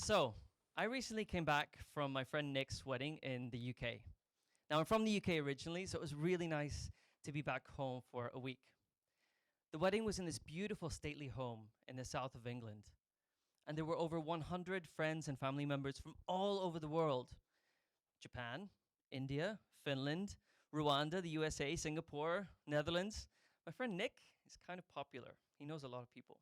So, I recently came back from my friend Nick's wedding in the UK. Now, I'm from the UK originally, so it was really nice to be back home for a week. The wedding was in this beautiful, stately home in the south of England, and there were over 100 friends and family members from all over the world: Japan, India, Finland, Rwanda, the USA, Singapore, Netherlands. My friend Nick is kind of popular, he knows a lot of people.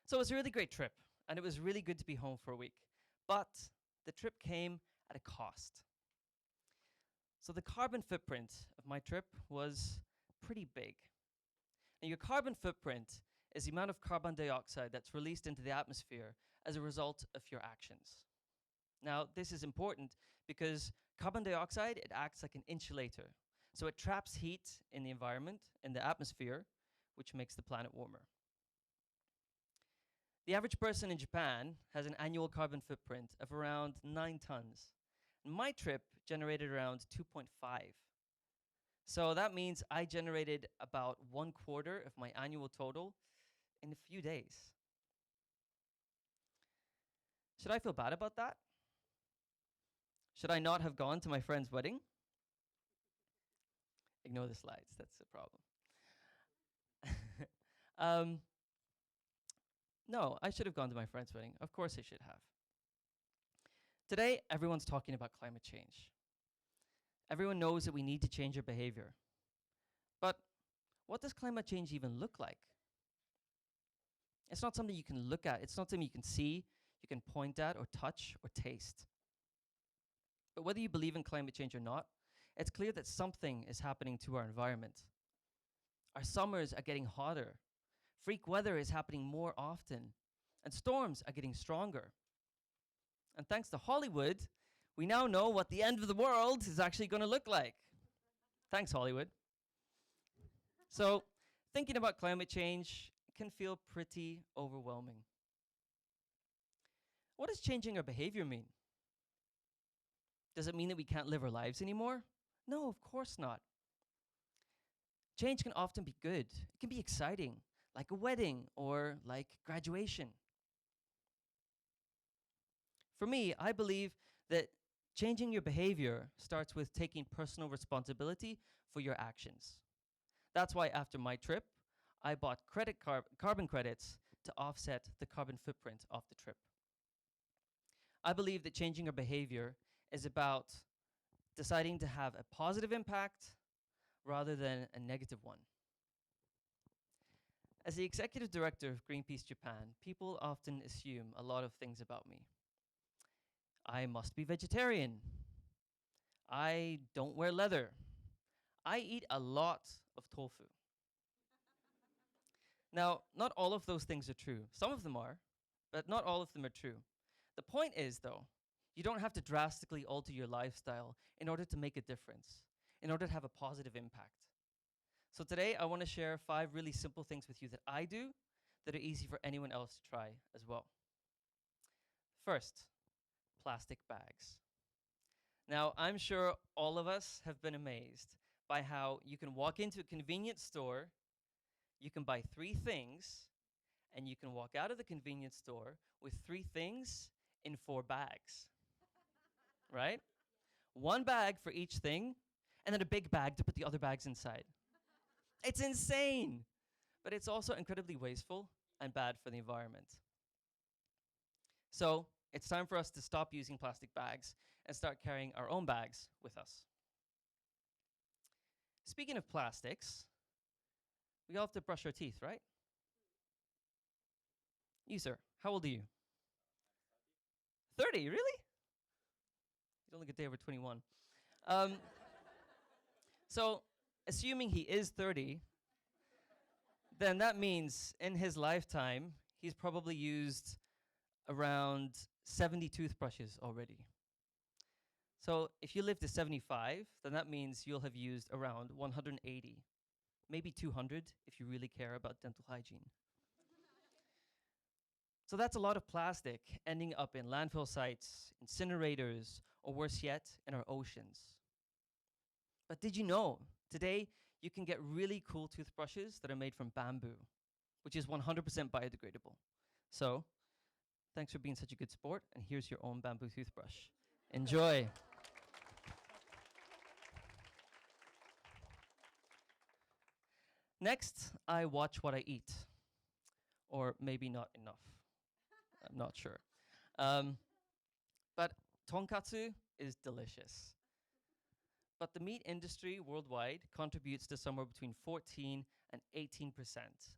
So it was a really great trip, and it was really good to be home for a week. But the trip came at a cost. So the carbon footprint of my trip was pretty big. And your carbon footprint is the amount of carbon dioxide that's released into the atmosphere as a result of your actions. Now, this is important because carbon dioxide, it acts like an insulator. So it traps heat in the environment, in the atmosphere, which makes the planet warmer. The average person in Japan has an annual carbon footprint of around 9 tons. And my trip generated around 2.5. So that means I generated about 1/4 of my annual total in a few days. Should I feel bad about that? Should I not have gone to my friend's wedding? Ignore the slides, that's the problem. um, no, I should have gone to my friend's wedding. Of course I should have. Today, everyone's talking about climate change. Everyone knows that we need to change our behavior. But what does climate change even look like? It's not something you can look at. It's not something you can see, you can point at, or touch, or taste. But whether you believe in climate change or not, it's clear that something is happening to our environment. Our summers are getting hotter. Freak weather is happening more often. And storms are getting stronger. And thanks to Hollywood, we now know what the end of the world is actually going to look like. Thanks, Hollywood. So, thinking about climate change can feel pretty overwhelming. What does changing our behavior mean? Does it mean that we can't live our lives anymore? No, of course not. Change can often be good. It can be exciting, like a wedding or like graduation. For me, I believe that changing your behavior starts with taking personal responsibility for your actions. That's why after my trip, I bought carbon credits to offset the carbon footprint of the trip. I believe that changing our behavior is about deciding to have a positive impact rather than a negative one. As the executive director of Greenpeace Japan, people often assume a lot of things about me. I must be vegetarian. I don't wear leather. I eat a lot of tofu. Now, not all of those things are true. Some of them are, but not all of them are true. The point is, though, you don't have to drastically alter your lifestyle in order to make a difference, in order to have a positive impact. So today, I want to share 5 really simple things with you that I do that are easy for anyone else to try as well. First, plastic bags. Now, I'm sure all of us have been amazed by how you can walk into a convenience store, you can buy 3 things, and you can walk out of the convenience store with 3 things in 4 bags. Right? 1 bag for each thing, and then a big bag to put the other bags inside. It's insane, but it's also incredibly wasteful and bad for the environment. So it's time for us to stop using plastic bags and start carrying our own bags with us. Speaking of plastics, we all have to brush our teeth, right? You, sir, how old are you? 30, really? You don't look a day over 21. So, assuming he is 30, then that means in his lifetime, he's probably used around 70 toothbrushes already. So if you live to 75, then that means you'll have used around 180, maybe 200 if you really care about dental hygiene. So that's a lot of plastic ending up in landfill sites, incinerators, or worse yet, in our oceans. But did you know, today you can get really cool toothbrushes that are made from bamboo, which is 100% biodegradable. So Thanks for being such a good sport. And here's your own bamboo toothbrush. Enjoy. Next, I watch what I eat. Or maybe not enough. I'm not sure. Um, but tonkatsu is delicious. But the meat industry worldwide contributes to somewhere between 14 and 18%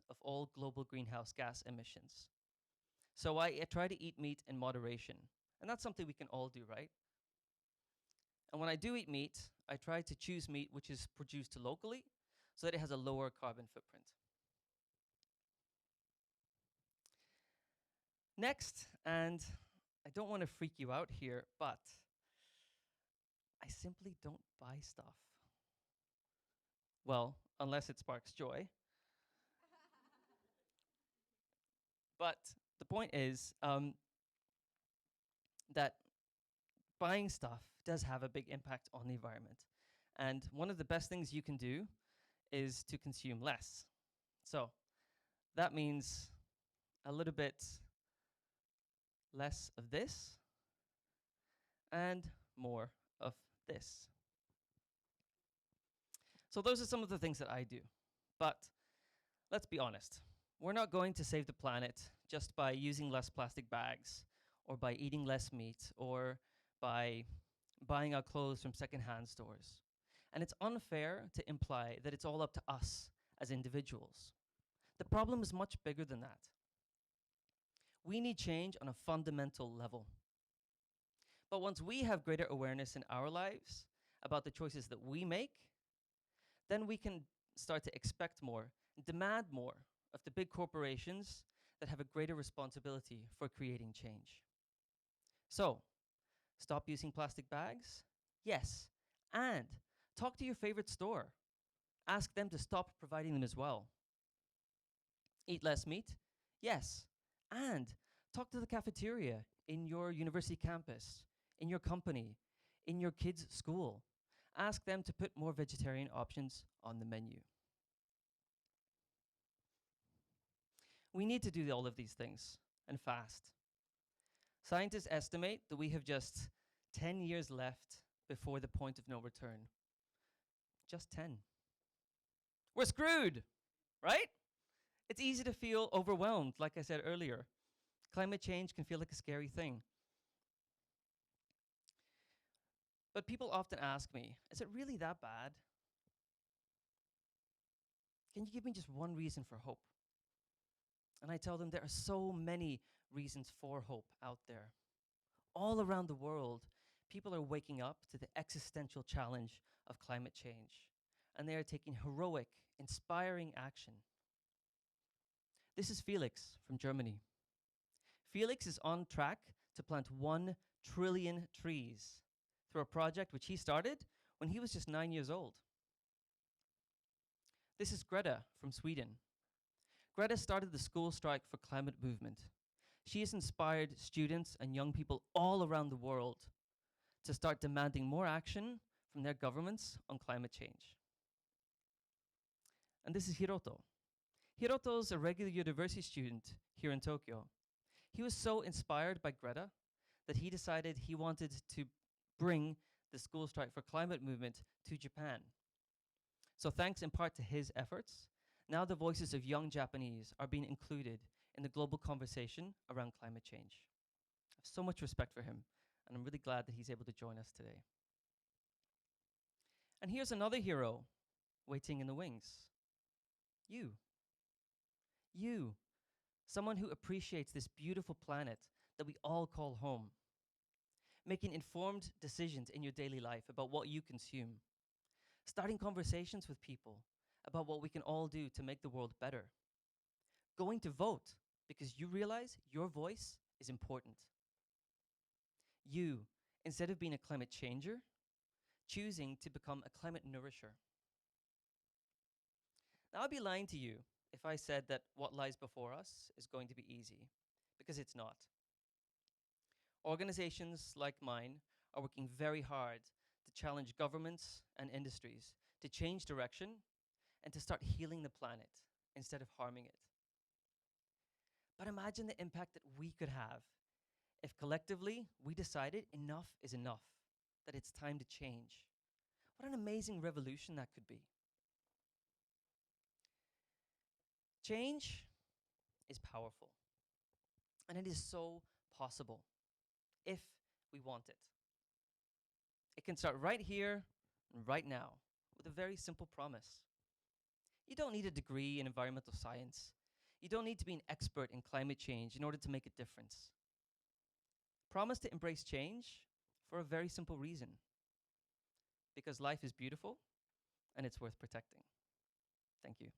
of all global greenhouse gas emissions. So I try to eat meat in moderation. And that's something we can all do, right? And when I do eat meat, I try to choose meat which is produced locally so that it has a lower carbon footprint. Next, and I don't want to freak you out here, but I simply don't buy stuff. Well, unless it sparks joy. But the point is that buying stuff does have a big impact on the environment. And one of the best things you can do is to consume less. So that means a little bit less of this and more of this. So those are some of the things that I do. But let's be honest. We're not going to save the planet just by using less plastic bags or by eating less meat or by buying our clothes from secondhand stores. And it's unfair to imply that it's all up to us as individuals. The problem is much bigger than that. We need change on a fundamental level. But once we have greater awareness in our lives about the choices that we make, then we can start to expect more, demand more of the big corporations that have a greater responsibility for creating change. So, stop using plastic bags? Yes. And talk to your favorite store. Ask them to stop providing them as well. Eat less meat? Yes. And talk to the cafeteria in your university campus, in your company, in your kids' school. Ask them to put more vegetarian options on the menu. We need to do all of these things, and fast. Scientists estimate that we have just 10 years left before the point of no return. Just 10. We're screwed, right? It's easy to feel overwhelmed, like I said earlier. Climate change can feel like a scary thing. But people often ask me, is it really that bad? Can you give me just one reason for hope? And I tell them there are so many reasons for hope out there. All around the world, people are waking up to the existential challenge of climate change, and they are taking heroic, inspiring action. This is Felix from Germany. Felix is on track to plant 1 trillion trees through a project which he started when he was just 9 years old. This is Greta from Sweden. Greta started the school strike for climate movement. She has inspired students and young people all around the world to start demanding more action from their governments on climate change. And this is Hiroto. Hiroto's a regular university student here in Tokyo. He was so inspired by Greta that he decided he wanted to bring the school strike for climate movement to Japan. So thanks in part to his efforts, now the voices of young Japanese are being included in the global conversation around climate change. I have so much respect for him, and I'm really glad that he's able to join us today. And here's another hero waiting in the wings. You. You. Someone who appreciates this beautiful planet that we all call home. Making informed decisions in your daily life about what you consume. Starting conversations with people about what we can all do to make the world better. Going to vote because you realize your voice is important. You, instead of being a climate changer, choosing to become a climate nourisher. Now, I'd be lying to you if I said that what lies before us is going to be easy, because it's not. Organizations like mine are working very hard to challenge governments and industries to change direction and to start healing the planet instead of harming it. But imagine the impact that we could have if collectively we decided enough is enough, that it's time to change. What an amazing revolution that could be. Change is powerful, and it is so possible if we want it. It can start right here, right now, with a very simple promise. You don't need a degree in environmental science. You don't need to be an expert in climate change in order to make a difference. Promise to embrace change for a very simple reason. Because life is beautiful and it's worth protecting. Thank you.